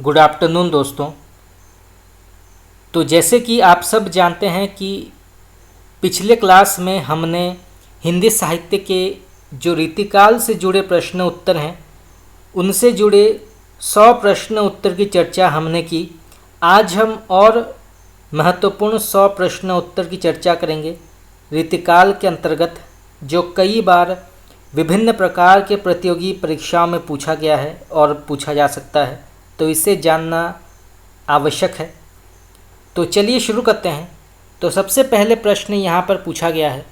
Good afternoon दोस्तों। तो जैसे कि आप सब जानते हैं कि पिछले क्लास में हमने हिंदी साहित्य के जो रीतिकाल से जुड़े प्रश्न उत्तर हैं उनसे जुड़े 100 प्रश्न उत्तर की चर्चा हमने की। आज हम और महत्वपूर्ण 100 प्रश्न उत्तर की चर्चा करेंगे रीतिकाल के अंतर्गत, जो कई बार विभिन्न प्रकार के प्रतियोगी परीक्षाओं में पूछा गया है और पूछा जा सकता है, तो इसे जानना आवश्यक है। तो चलिए शुरू करते हैं। तो सबसे पहले प्रश्न यहाँ पर पूछा गया है,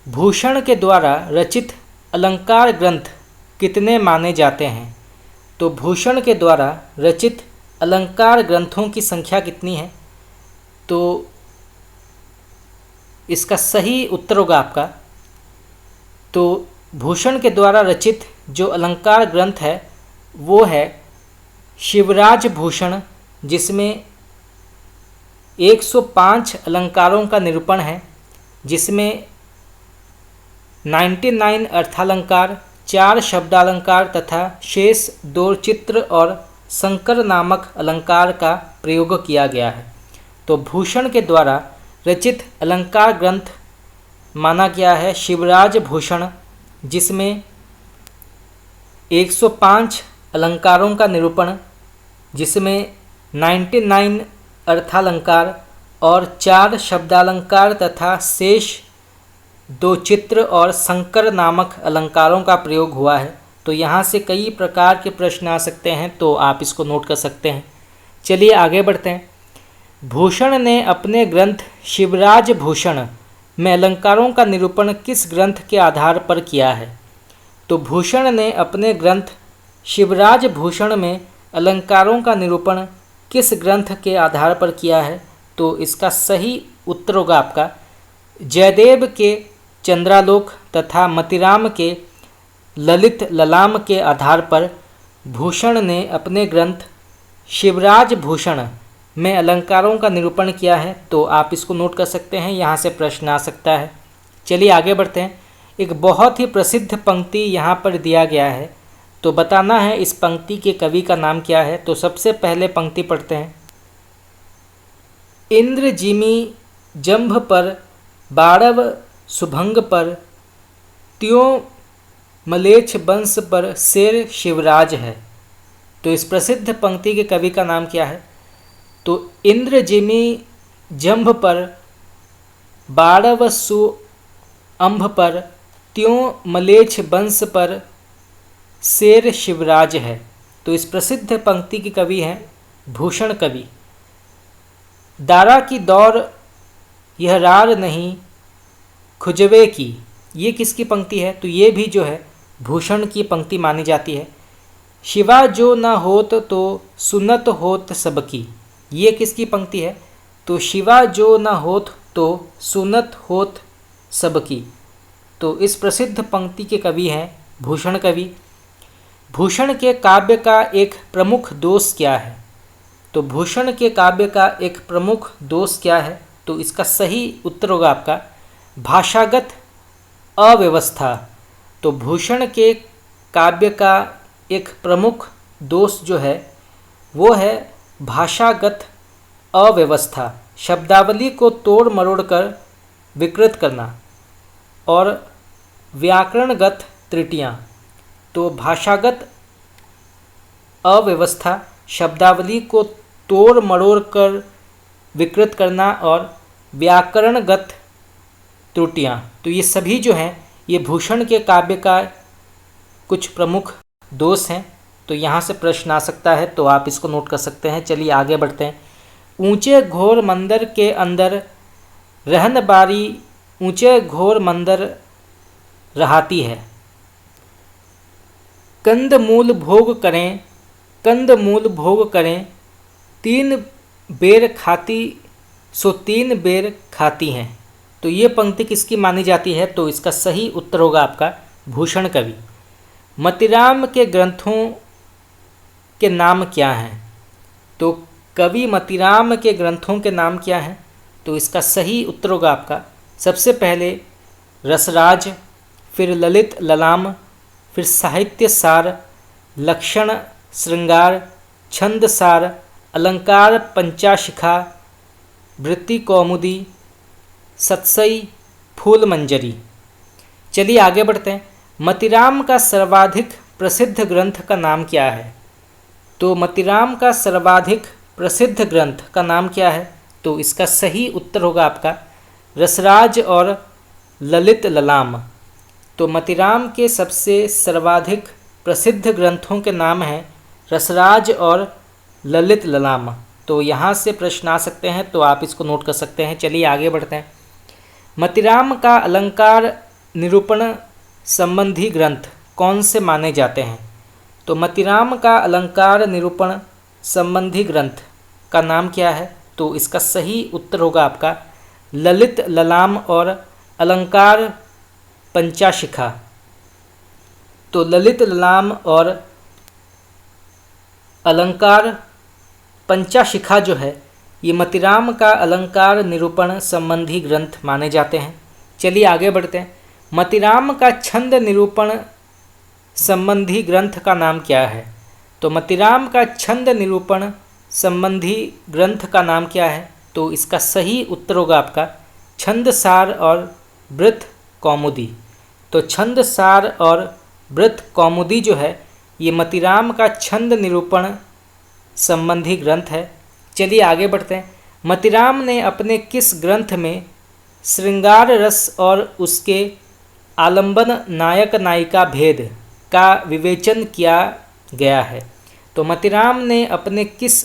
भूषण के द्वारा रचित अलंकार ग्रंथ कितने माने जाते हैं? तो भूषण के द्वारा रचित अलंकार ग्रंथों की संख्या कितनी है? तो इसका सही उत्तर होगा आपका, तो भूषण के द्वारा रचित जो अलंकार ग्रंथ है वो है शिवराज भूषण, जिसमें 105 अलंकारों का निरूपण है, जिसमें 99 अर्थालंकार, 4 शब्दालंकार तथा शेष 2 चित्र और संकर नामक अलंकार का प्रयोग किया गया है। तो भूषण के द्वारा रचित अलंकार ग्रंथ माना गया है शिवराज भूषण, जिसमें 105 अलंकारों का निरूपण, जिसमें 99 अर्थालंकार और 4 शब्दालंकार तथा शेष 2 चित्र और संकर नामक अलंकारों का प्रयोग हुआ है। तो यहाँ से कई प्रकार के प्रश्न आ सकते हैं, तो आप इसको नोट कर सकते हैं। चलिए आगे बढ़ते हैं। भूषण ने अपने ग्रंथ शिवराज भूषण में अलंकारों का निरूपण किस ग्रंथ के आधार पर किया है? तो भूषण ने अपने ग्रंथ शिवराज भूषण में अलंकारों का निरूपण किस ग्रंथ के आधार पर किया है? तो इसका सही उत्तर होगा आपका जयदेव के चंद्रालोक तथा मतिराम के ललित ललाम के आधार पर भूषण ने अपने ग्रंथ शिवराज भूषण में अलंकारों का निरूपण किया है। तो आप इसको नोट कर सकते हैं, यहाँ से प्रश्न आ सकता है। चलिए आगे बढ़ते हैं। एक बहुत ही प्रसिद्ध पंक्ति यहाँ पर दिया गया है, तो बताना है इस पंक्ति के कवि का नाम क्या है। तो सबसे पहले पंक्ति पढ़ते हैं, इंद्र जिमी जंभ पर बाड़व सुभंग पर, त्यों मलेच्छ वंश पर शेर शिवराज है। तो इस प्रसिद्ध पंक्ति के कवि का नाम क्या है? तो इंद्र जिमी जंभ पर बाड़व सुअंभ पर, त्यों मलेच्छ वंश पर शेर शिवराज है। तो इस प्रसिद्ध पंक्ति के कवि हैं भूषण कवि। दारा की दौर यह रार नहीं खुजवे की, ये किसकी पंक्ति है? तो ये भी जो है भूषण की पंक्ति मानी जाती है। शिवा जो न होत तो सुनत होत सबकी, ये किसकी पंक्ति है? तो शिवा जो न होत तो सुनत होत सबकी। तो इस प्रसिद्ध पंक्ति के कवि हैं भूषण कवि। भूषण के काव्य का एक प्रमुख दोष क्या है? तो भूषण के काव्य का एक प्रमुख दोष क्या है? तो इसका सही उत्तर होगा आपका भाषागत अव्यवस्था। तो भूषण के काव्य का एक प्रमुख दोष जो है वो है भाषागत अव्यवस्था, शब्दावली को तोड़ मरोड़ कर विकृत करना और व्याकरणगत त्रुटियाँ। तो भाषागत अव्यवस्था, शब्दावली को तोड़ मरोड़ कर विकृत करना और व्याकरणगत त्रुटियाँ, तो ये सभी जो हैं ये भूषण के काव्य का कुछ प्रमुख दोष हैं। तो यहाँ से प्रश्न आ सकता है, तो आप इसको नोट कर सकते हैं। चलिए आगे बढ़ते हैं। ऊंचे घोर मंदिर के अंदर रहन बारी, ऊंचे घोर मंदिर रहाती है। कंद मूल भोग करें, कंद मूल भोग करें, 3 बेर खाती सो 3 बेर खाती हैं। तो ये पंक्ति किसकी मानी जाती है? तो इसका सही उत्तर होगा आपका भूषण कवि। मतिराम के ग्रंथों के नाम क्या हैं? तो कवि मतिराम के ग्रंथों के नाम क्या हैं? तो इसका सही उत्तर होगा आपका सबसे पहले रसराज, फिर ललित ललाम, फिर साहित्य सार, लक्षण श्रृंगार, छंदसार, अलंकार पंचाशिखा, वृत्ति कौमुदी, सतसई, फूल मंजरी। चलिए आगे बढ़ते हैं। मतिराम का सर्वाधिक प्रसिद्ध ग्रंथ का नाम क्या है? तो मतिराम का सर्वाधिक प्रसिद्ध ग्रंथ का नाम क्या है? तो इसका सही उत्तर होगा आपका रसराज और ललित ललाम। तो मतिराम के सबसे सर्वाधिक प्रसिद्ध ग्रंथों के नाम हैं रसराज और ललित ललाम। तो यहाँ से प्रश्न आ सकते हैं, तो आप इसको नोट कर सकते हैं। चलिए आगे बढ़ते हैं। मतिराम का अलंकार निरूपण संबंधी ग्रंथ कौन से माने जाते हैं? तो मतिराम का अलंकार निरूपण संबंधी ग्रंथ का नाम क्या है? तो इसका सही उत्तर होगा आपका ललित ललाम और अलंकार पंचाशिखा। तो ललित ललाम और अलंकार पंचाशिखा जो है ये मतिराम का अलंकार निरूपण संबंधी ग्रंथ माने जाते हैं। चलिए आगे बढ़ते हैं। मतिराम का छंद निरूपण संबंधी ग्रंथ का नाम क्या है? तो मतिराम का छंद निरूपण संबंधी ग्रंथ का नाम क्या है? तो इसका सही उत्तर होगा आपका छंदसार और वृत्त कौमुदी। तो छंदसार और वृत्त कौमुदी जो है ये मतिराम का छंद निरूपण संबंधी ग्रंथ है। चलिए आगे बढ़ते हैं। मतिराम ने अपने किस ग्रंथ में श्रृंगार रस और उसके आलंबन नायक नायिका भेद का विवेचन किया गया है? तो मतिराम ने अपने किस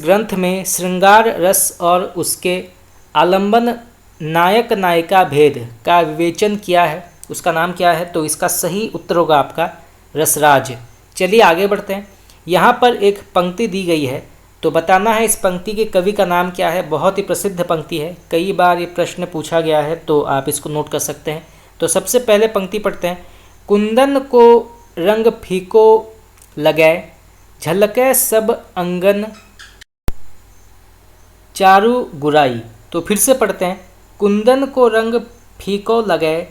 ग्रंथ में श्रृंगार रस और उसके आलंबन नायक नायिका भेद का विवेचन किया है? उसका नाम क्या है? तो इसका सही उत्तर होगा आपका रसराज। चलिए आगे बढ़ते हैं। यहाँ पर एक पंक्ति दी गई है, तो बताना है इस पंक्ति के कवि का नाम क्या है। बहुत ही प्रसिद्ध पंक्ति है, कई बार ये प्रश्न पूछा गया है, तो आप इसको नोट कर सकते हैं। तो सबसे पहले पंक्ति पढ़ते हैं। कुंदन को रंग फीको लगाए, झलके सब अंगन चारू गुराई। तो फिर से पढ़ते हैं। कुंदन को रंग फीको लगाए,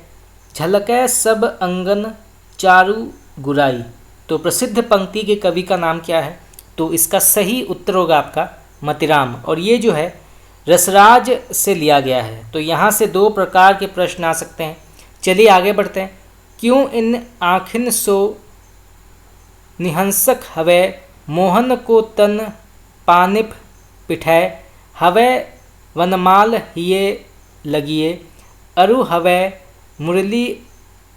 झलके सब अंगन चारू गुराई। तो प्रसिद्ध पंक्ति के कवि का नाम क्या है? तो इसका सही उत्तर होगा आपका मतिराम, और ये जो है रसराज से लिया गया है। तो यहाँ से दो प्रकार के प्रश्न आ सकते हैं। चलिए आगे बढ़ते हैं। क्यों इन आँखिन सो निहंसक हवे, मोहन को तन पानिप पिठाए, हवे वनमाल हिये लगिए, अरु हवे मुरली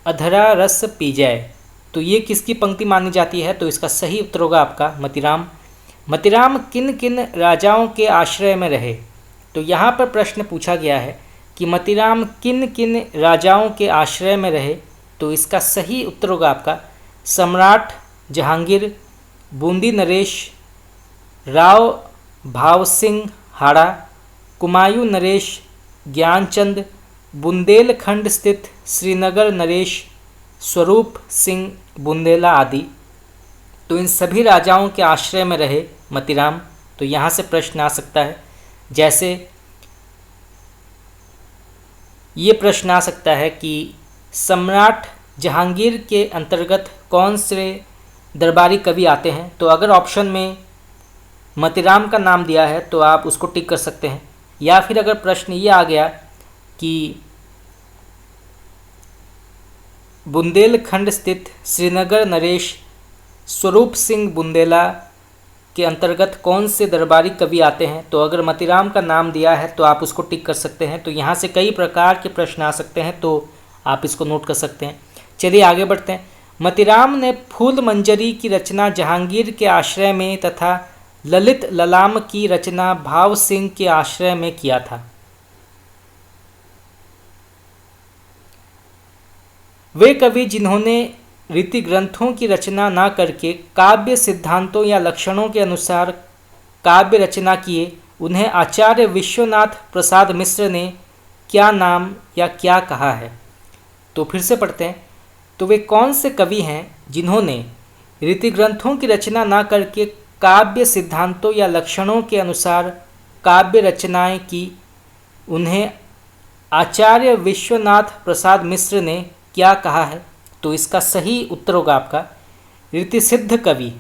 अधरा रस पी जाए। तो ये किसकी पंक्ति मानी जाती है? तो इसका सही उत्तर होगा आपका मतिराम। मतिराम किन किन राजाओं के आश्रय में रहे? तो यहाँ पर प्रश्न पूछा गया है कि मतिराम किन किन राजाओं के आश्रय में रहे। तो इसका सही उत्तर होगा आपका सम्राट जहांगीर, बूंदी नरेश, राव भाव सिंह हाड़ा, कुमायूं नरेश, ज्ञानचंद, बुंदेलखंड स्थित श्रीनगर नरेश, स्वरूप सिंह बुंदेला आदि। तो इन सभी राजाओं के आश्रय में रहे मतिराम। तो यहाँ से प्रश्न आ सकता है, जैसे ये प्रश्न आ सकता है कि सम्राट जहांगीर के अंतर्गत कौन से दरबारी कवि आते हैं? तो अगर ऑप्शन में मतिराम का नाम दिया है तो आप उसको टिक कर सकते हैं। या फिर अगर प्रश्न ये आ गया कि बुंदेलखंड स्थित श्रीनगर नरेश स्वरूप सिंह बुंदेला के अंतर्गत कौन से दरबारी कवि आते हैं, तो अगर मतिराम का नाम दिया है तो आप उसको टिक कर सकते हैं। तो यहाँ से कई प्रकार के प्रश्न आ सकते हैं, तो आप इसको नोट कर सकते हैं। चलिए आगे बढ़ते हैं। मतिराम ने फूल मंजरी की रचना जहांगीर के आश्रय में तथा ललित ललाम की रचना भाव सिंह के आश्रय में किया था। वे कवि जिन्होंने रीति ग्रंथों की रचना न करके काव्य सिद्धांतों या लक्षणों के अनुसार काव्य रचना किए, उन्हें आचार्य विश्वनाथ प्रसाद मिश्र ने क्या नाम या क्या कहा है? तो फिर से पढ़ते हैं। तो वे कौन से कवि हैं जिन्होंने रीति ग्रंथों की रचना न करके काव्य सिद्धांतों या लक्षणों के अनुसार काव्य रचनाएं की, उन्हें आचार्य विश्वनाथ प्रसाद मिश्र ने क्या कहा है? तो इसका सही उत्तर होगा आपका रीतिसिद्ध कवि,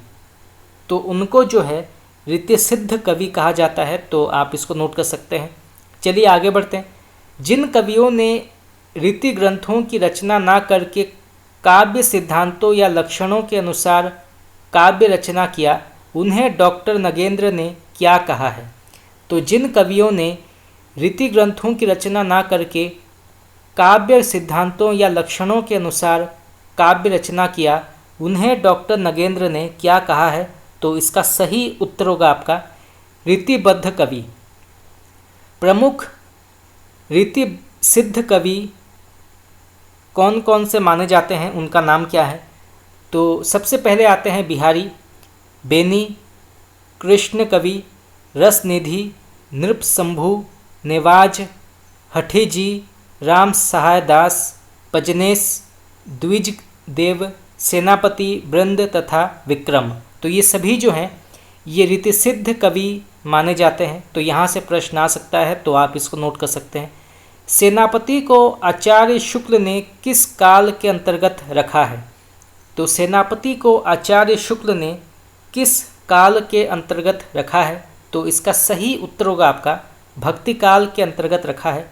तो उनको जो है रीतिसिद्ध कवि कहा जाता है। तो आप इसको नोट कर सकते हैं। चलिए आगे बढ़ते हैं। जिन कवियों ने रीति ग्रंथों की रचना ना करके काव्य सिद्धांतों या लक्षणों के अनुसार काव्य रचना किया, उन्हें डॉक्टर नगेंद्र ने क्या कहा है? तो जिन कवियों ने रीति ग्रंथों की रचना ना करके काव्य सिद्धांतों या लक्षणों के अनुसार काव्य रचना किया, उन्हें डॉक्टर नगेंद्र ने क्या कहा है? तो इसका सही उत्तर होगा आपका रीतिबद्ध कवि। प्रमुख रीति सिद्ध कवि कौन कौन से माने जाते हैं, उनका नाम क्या है? तो सबसे पहले आते हैं बिहारी, बेनी, कृष्ण कवि, रसनिधि, नृपशंभु, नेवाज, हठीजी, राम सहाय दास, पजनेश, द्विज देव, सेनापति, बृंद तथा विक्रम। तो ये सभी जो हैं ये रीतिसिद्ध कवि माने जाते हैं। तो यहाँ से प्रश्न आ सकता है, तो आप इसको नोट कर सकते हैं। सेनापति को आचार्य शुक्ल ने किस काल के अंतर्गत रखा है? तो सेनापति को आचार्य शुक्ल ने किस काल के अंतर्गत रखा है? तो इसका सही उत्तर होगा आपका भक्ति काल के अंतर्गत रखा है।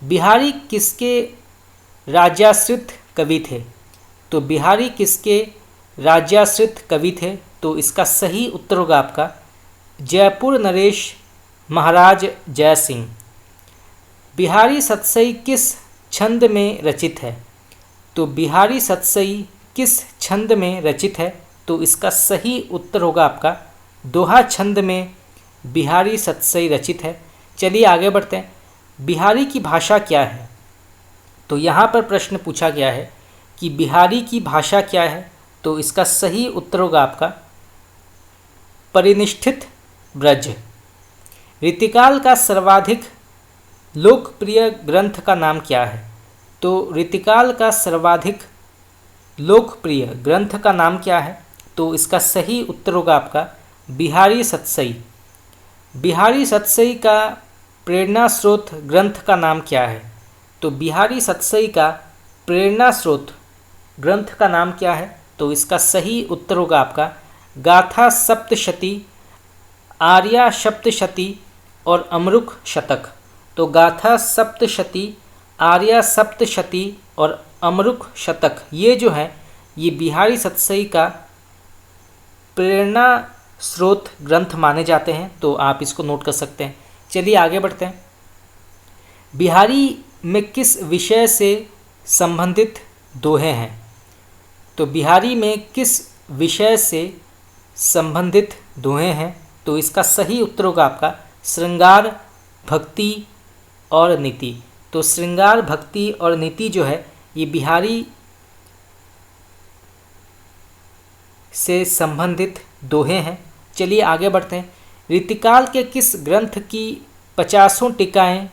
बिहारी किसके राज्याश्रित कवि थे? तो बिहारी किसके राज्याश्रित कवि थे? तो इसका सही उत्तर होगा आपका जयपुर नरेश महाराज जय सिंह। बिहारी सतसई किस छंद में रचित है? तो बिहारी सतसई किस छंद में रचित है? तो इसका सही उत्तर होगा आपका दोहा छंद में बिहारी सतसई रचित है। चलिए आगे बढ़ते हैं। बिहारी की भाषा क्या है? तो यहाँ पर प्रश्न पूछा गया है कि बिहारी की भाषा क्या है? तो इसका सही उत्तर होगा आपका परिनिष्ठित ब्रज। रीतिकाल का सर्वाधिक लोकप्रिय ग्रंथ का नाम क्या है? तो रीतिकाल का सर्वाधिक लोकप्रिय ग्रंथ का नाम क्या है? तो इसका सही उत्तर होगा आपका बिहारी सतसई। बिहारी सतसई का प्रेरणा स्रोत ग्रंथ का नाम क्या है? तो बिहारी सतसई का प्रेरणा स्रोत ग्रंथ का नाम क्या है? तो इसका सही उत्तर होगा आपका गाथा सप्तशती, आर्या सप्तशती और अमरुक शतक। तो गाथा सप्तशती, आर्या सप्तशती और अमरुक शतक ये जो है ये बिहारी सतसई का प्रेरणा स्रोत ग्रंथ माने जाते हैं। तो आप इसको नोट कर सकते हैं। चलिए आगे बढ़ते हैं। बिहारी में किस विषय से संबंधित दोहे हैं? तो बिहारी में किस विषय से संबंधित दोहे हैं? तो इसका सही उत्तर होगा आपका श्रृंगार, भक्ति और नीति। तो श्रृंगार, भक्ति और नीति जो है ये बिहारी से संबंधित दोहे हैं। चलिए आगे बढ़ते हैं। रीतिकाल के किस ग्रंथ की 50 टीकाएँ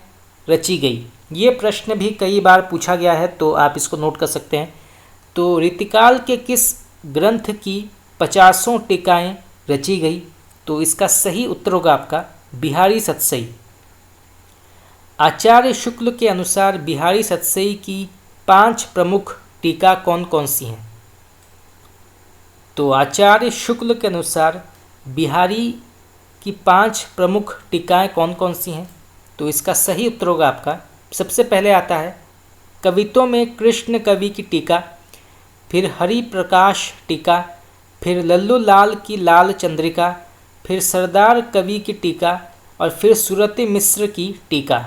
रची गई? ये प्रश्न भी कई बार पूछा गया है, तो आप इसको नोट कर सकते हैं। तो रीतिकाल के किस ग्रंथ की 50 टीकाएँ रची गई? तो इसका सही उत्तर होगा आपका बिहारी सतसई। आचार्य शुक्ल के अनुसार बिहारी सतसई की 5 प्रमुख टीका कौन कौन सी हैं? तो आचार्य शुक्ल के अनुसार बिहारी की 5 प्रमुख टीकाएँ कौन कौन सी हैं? तो इसका सही उत्तर होगा आपका सबसे पहले आता है कवित्व में कृष्ण कवि की टीका, फिर हरि प्रकाश टीका, फिर लल्लू लाल की लाल चंद्रिका, फिर सरदार कवि की टीका और फिर सूरती मिश्र की टीका।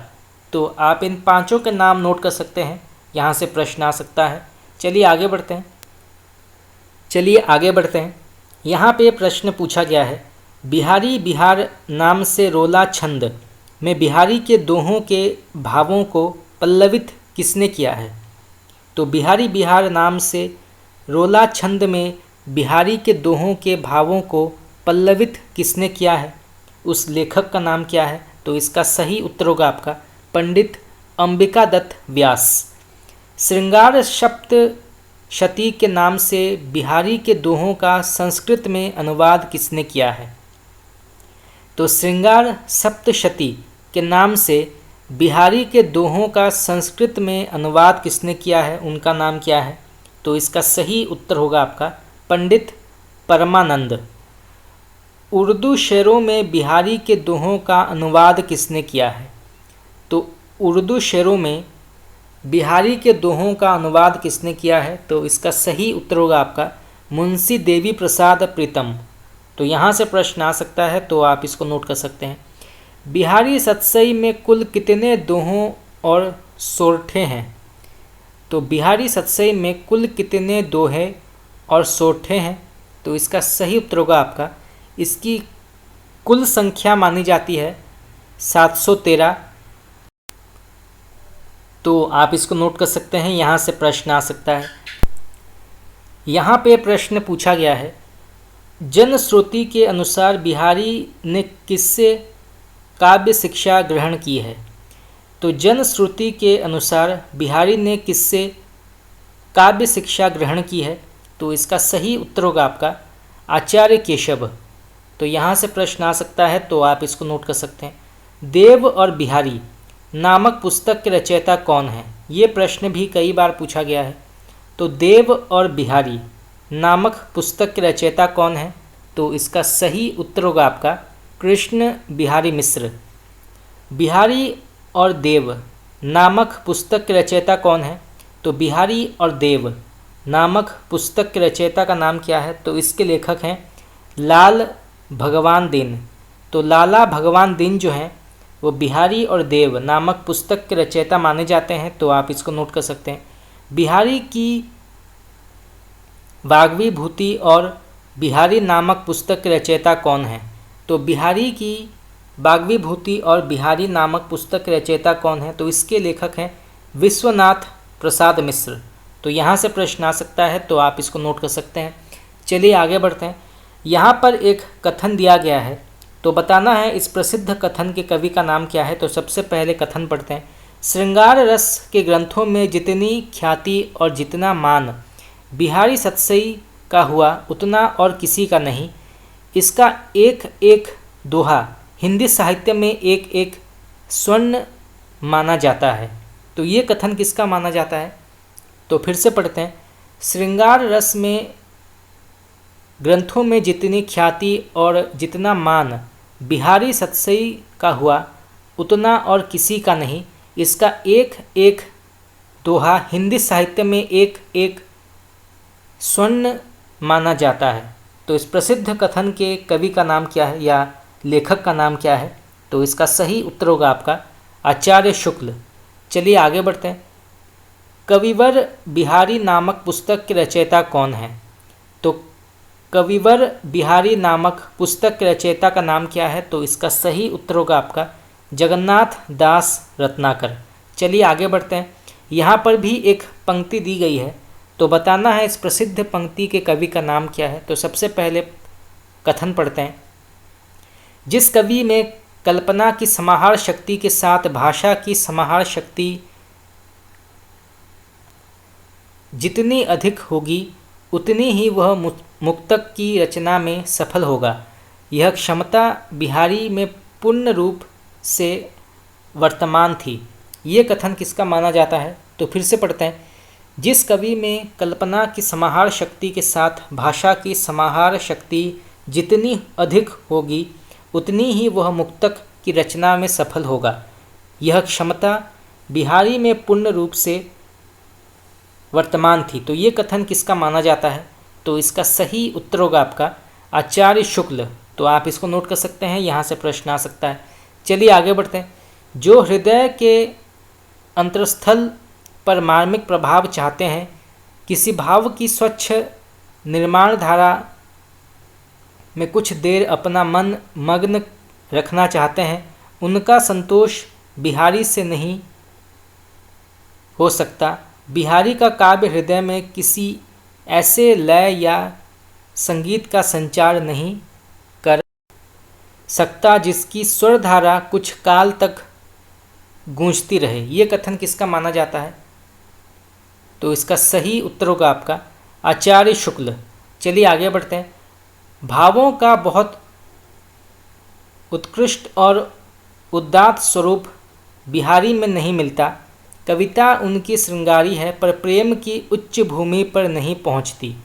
तो आप इन 5 के नाम नोट कर सकते हैं, यहाँ से प्रश्न आ सकता है। चलिए आगे बढ़ते हैं। यहाँ पे प्रश्न पूछा गया है बिहारी बिहार नाम से रोला छंद में बिहारी के दोहों के भावों को पल्लवित किसने किया है? तो बिहारी बिहार नाम से रोला छंद में बिहारी के दोहों के भावों को पल्लवित किसने किया है? उस लेखक का नाम क्या है? तो इसका सही उत्तर होगा आपका पंडित अंबिका दत्त व्यास। श्रृंगार सप्तशती के नाम से बिहारी के दोहों का संस्कृत में अनुवाद किसने किया है? तो श्रृंगार सप्तशती के नाम से बिहारी के दोहों का संस्कृत में अनुवाद किसने किया है? उनका नाम क्या है? तो इसका सही उत्तर होगा आपका पंडित परमानंद। उर्दू शेरों में बिहारी के दोहों का अनुवाद किसने किया है? तो उर्दू शेरों में बिहारी के दोहों का अनुवाद किसने किया है? तो इसका सही उत्तर होगा आपका मुंशी देवी प्रसाद प्रीतम। तो यहाँ से प्रश्न आ सकता है, तो आप इसको नोट कर सकते हैं। बिहारी सतसई में कुल कितने दोहों और सोरठे हैं? तो बिहारी सतसई में कुल कितने दोहे और सोरठे हैं? तो इसका सही उत्तर होगा आपका, इसकी कुल संख्या मानी जाती है 713। तो आप इसको नोट कर सकते हैं, यहाँ से प्रश्न आ सकता है। यहाँ पे प्रश्न पूछा गया है, जनश्रुति के अनुसार बिहारी ने किससे काव्य शिक्षा ग्रहण की है? तो जनश्रुति के अनुसार बिहारी ने किससे काव्य शिक्षा ग्रहण की है? तो इसका सही उत्तर होगा आपका आचार्य केशव। तो यहाँ से प्रश्न आ सकता है, तो आप इसको नोट कर सकते हैं। देव और बिहारी नामक पुस्तक के रचयिता कौन है? ये प्रश्न भी कई बार पूछा गया है। तो देव और बिहारी नामक पुस्तक के रचयिता कौन है? तो इसका सही उत्तर होगा आपका कृष्ण बिहारी मिश्र। बिहारी और देव नामक पुस्तक के रचयिता कौन है? तो बिहारी और देव नामक पुस्तक के रचयिता का नाम क्या है? तो इसके लेखक हैं लाल भगवान दीन। तो लाला भगवान दीन जो हैं वो बिहारी और देव नामक पुस्तक के रचयिता माने जाते हैं। तो आप इसको नोट कर सकते हैं। बिहारी की वाग्वी भूति और बिहारी नामक पुस्तक के रचयिता कौन है? तो बिहारी की वाग्वी भूति और बिहारी नामक पुस्तक के रचयिता कौन है? तो इसके लेखक हैं विश्वनाथ प्रसाद मिश्र। तो यहाँ से प्रश्न आ सकता है, तो आप इसको नोट कर सकते हैं। चलिए आगे बढ़ते हैं। यहाँ पर एक कथन दिया गया है, तो बताना है इस प्रसिद्ध कथन के कवि का नाम क्या है। तो सबसे पहले कथन पढ़ते हैं। श्रृंगार रस के ग्रंथों में जितनी ख्याति और जितना मान बिहारी सतसई का हुआ उतना और किसी का नहीं। इसका एक एक दोहा हिंदी साहित्य में एक एक स्वर्ण माना जाता है। तो ये कथन किसका माना जाता है? तो फिर से पढ़ते हैं। श्रृंगार रस में ग्रंथों में जितनी ख्याति और जितना मान बिहारी सतसई का हुआ उतना और किसी का नहीं। इसका एक एक दोहा हिंदी साहित्य में एक एक स्वर्ण माना जाता है। तो इस प्रसिद्ध कथन के कवि का नाम क्या है या लेखक का नाम क्या है? तो इसका सही उत्तर होगा आपका आचार्य शुक्ल। चलिए आगे बढ़ते हैं। कविवर बिहारी नामक पुस्तक के रचयिता कौन है? तो कविवर बिहारी नामक पुस्तक के रचयिता का नाम क्या है? तो इसका सही उत्तर होगा आपका जगन्नाथ दास रत्नाकर। चलिए आगे बढ़ते हैं। यहाँ पर भी एक पंक्ति दी गई है, तो बताना है इस प्रसिद्ध पंक्ति के कवि का नाम क्या है। तो सबसे पहले कथन पढ़ते हैं। जिस कवि में कल्पना की समाहार शक्ति के साथ भाषा की समाहार शक्ति जितनी अधिक होगी उतनी ही वह मुक्तक की रचना में सफल होगा। यह क्षमता बिहारी में पूर्ण रूप से वर्तमान थी। ये कथन किसका माना जाता है? तो फिर से पढ़ते हैं। जिस कवि में कल्पना की समाहार शक्ति के साथ भाषा की समाहार शक्ति जितनी अधिक होगी उतनी ही वह मुक्तक की रचना में सफल होगा। यह क्षमता बिहारी में पूर्ण रूप से वर्तमान थी। तो ये कथन किसका माना जाता है? तो इसका सही उत्तर होगा आपका आचार्य शुक्ल। तो आप इसको नोट कर सकते हैं, यहाँ से प्रश्न आ सकता है। चलिए आगे बढ़ते हैं। जो हृदय के अंतरस्थल पर मार्मिक प्रभाव चाहते हैं, किसी भाव की स्वच्छ निर्माण धारा में कुछ देर अपना मन मग्न रखना चाहते हैं, उनका संतोष बिहारी से नहीं हो सकता। बिहारी का काव्य हृदय में किसी ऐसे लय या संगीत का संचार नहीं कर सकता जिसकी स्वर धारा कुछ काल तक गूंजती रहे। ये कथन किसका माना जाता है? तो इसका सही उत्तर होगा आपका आचार्य शुक्ल। चलिए आगे बढ़ते हैं। भावों का बहुत उत्कृष्ट और उदात्त स्वरूप बिहारी में नहीं मिलता। कविता उनकी श्रृंगारी है पर प्रेम की उच्च भूमि पर नहीं पहुंचती।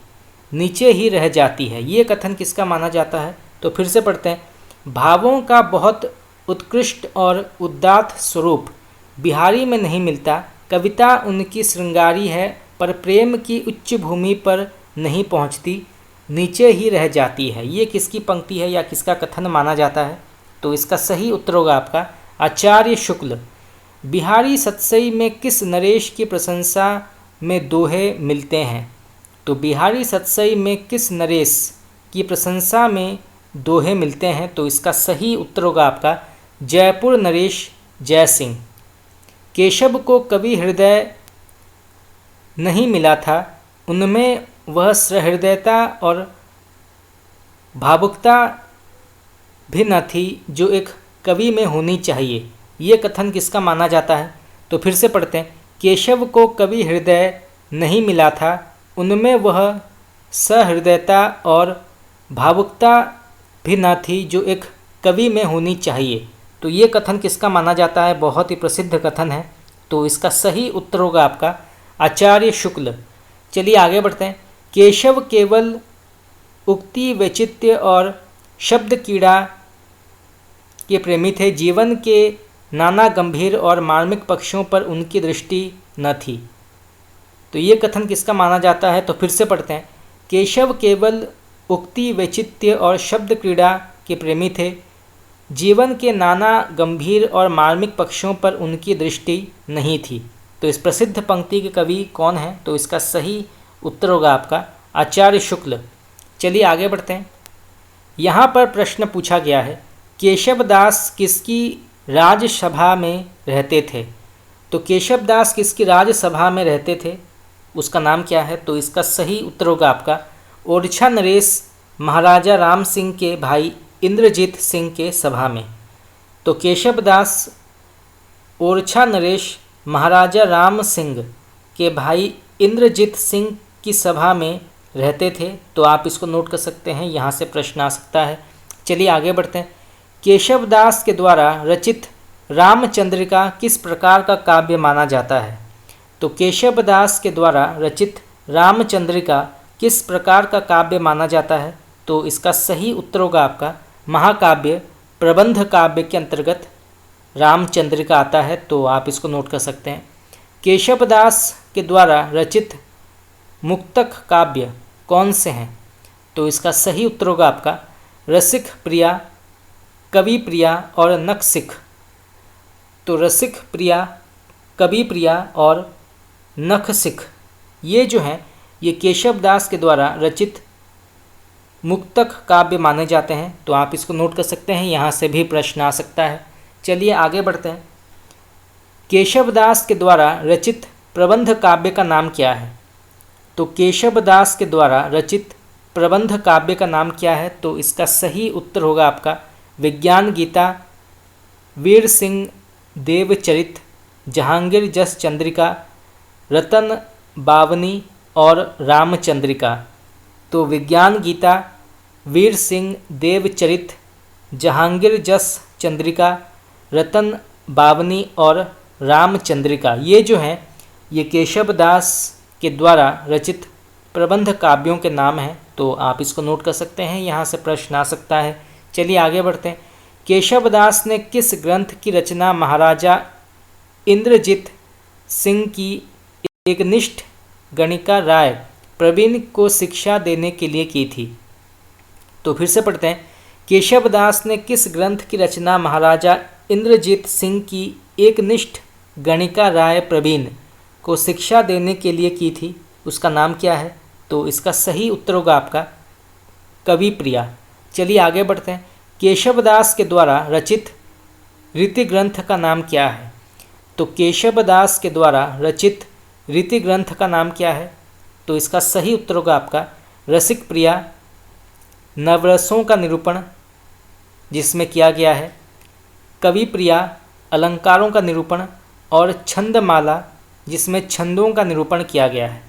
नीचे ही रह जाती है। ये कथन किसका माना जाता है? तो फिर से पढ़ते हैं। भावों का बहुत उत्कृष्ट और उदात्त स्वरूप बिहारी में नहीं मिलता। कविता उनकी श्रृंगारी है, पर प्रेम की उच्च भूमि पर नहीं पहुंचती, नीचे ही रह जाती है। ये किसकी पंक्ति है या किसका कथन माना जाता है? तो इसका सही उत्तर होगा आपका आचार्य शुक्ल। बिहारी सतसई में किस नरेश की प्रशंसा में दोहे मिलते हैं? तो बिहारी सतसई में किस नरेश की प्रशंसा में दोहे मिलते हैं? तो इसका सही उत्तर होगा आपका जयपुर नरेश जय सिंह। केशव को कवि हृदय नहीं मिला था, उनमें वह सहृदयता और भावुकता भी न थी जो एक कवि में होनी चाहिए। ये कथन किसका माना जाता है? तो फिर से पढ़ते हैं। केशव को कवि हृदय नहीं मिला था, उनमें वह सहृदयता और भावुकता भी न थी जो एक कवि में होनी चाहिए। तो ये कथन किसका माना जाता है? बहुत ही प्रसिद्ध कथन है। तो इसका सही उत्तर होगा आपका आचार्य शुक्ल। चलिए आगे बढ़ते हैं। केशव केवल उक्ति वैचित्य और शब्द कीड़ा के प्रेमी थे, जीवन के नाना गंभीर और मार्मिक पक्षों पर उनकी दृष्टि न थी। तो ये कथन किसका माना जाता है? तो फिर से पढ़ते हैं। केशव केवल उक्ति वैचित्य और शब्द क्रीड़ा के प्रेमी थे, जीवन के नाना गंभीर और मार्मिक पक्षों पर उनकी दृष्टि नहीं थी। तो इस प्रसिद्ध पंक्ति के कवि कौन हैं? तो इसका सही उत्तर होगा आपका आचार्य शुक्ल। चलिए आगे बढ़ते हैं। यहाँ पर प्रश्न पूछा गया है, केशव दास किसकी राजसभा में रहते थे? तो केशव दास किसकी राजसभा में रहते थे, उसका नाम क्या है? तो इसका सही उत्तर होगा आपका ओरछा नरेश महाराजा राम सिंह के भाई इंद्रजीत सिंह के सभा में। तो केशव दास ओरछा नरेश महाराजा राम सिंह के भाई इंद्रजीत सिंह की सभा में रहते थे। तो आप इसको नोट कर सकते हैं, यहाँ से प्रश्न आ सकता है। चलिए आगे बढ़ते हैं। केशव दास के द्वारा रचित रामचंद्रिका किस प्रकार का काव्य माना जाता है? तो केशव दास के द्वारा रचित रामचंद्रिका किस प्रकार का काव्य माना जाता है? तो इसका सही उत्तर होगा आपका महाकाव्य प्रबंध काव्य के अंतर्गत रामचंद्रिका आता है। तो आप इसको नोट कर सकते हैं। केशव दास के द्वारा रचित मुक्तक काव्य कौन से हैं? तो इसका सही उत्तर होगा आपका रसिक प्रिया, कवि प्रिया और नखसिख। तो रसिक प्रिया, कवि प्रिया और नखसिख ये जो हैं ये केशव दास के द्वारा रचित मुक्तक काव्य माने जाते हैं। तो आप इसको नोट कर सकते हैं, यहाँ से भी प्रश्न आ सकता है। चलिए आगे बढ़ते हैं। केशव दास के द्वारा रचित प्रबंध काव्य का नाम क्या है? तो केशव दास के द्वारा रचित प्रबंध काव्य का नाम क्या है? तो इसका सही उत्तर होगा आपका विज्ञान गीता, वीर सिंह देवचरित, जहांगीर जस चंद्रिका, रतन बावनी और रामचंद्रिका। तो विज्ञान गीता, वीर सिंह देवचरित, जहांगीर जस चंद्रिका, रतन बावनी और रामचंद्रिका ये जो हैं ये केशव दास के द्वारा रचित प्रबंध काव्यों के नाम हैं। तो आप इसको नोट कर सकते हैं, यहाँ से प्रश्न आ सकता है। चलिए आगे बढ़ते हैं। केशव दास ने किस ग्रंथ की रचना महाराजा इंद्रजीत सिंह की एकनिष्ठ गणिका राय प्रवीण को शिक्षा देने के लिए की थी? तो फिर से पढ़ते हैं। केशव दास ने किस ग्रंथ की रचना महाराजा इंद्रजीत सिंह की एकनिष्ठ गणिका राय प्रवीण को शिक्षा देने के लिए की थी, उसका नाम क्या है? तो इसका सही उत्तर होगा आपका कवि प्रिया। चलिए आगे बढ़ते हैं। केशव दास के द्वारा रचित रीति ग्रंथ का नाम क्या है? तो केशव दास के द्वारा रचित रीति ग्रंथ का नाम क्या है? तो इसका सही उत्तर होगा आपका रसिक प्रिया, नवरसों का निरूपण जिसमें किया गया है, कवि प्रिया अलंकारों का निरूपण और छंदमाला जिसमें छंदों का निरूपण किया गया है।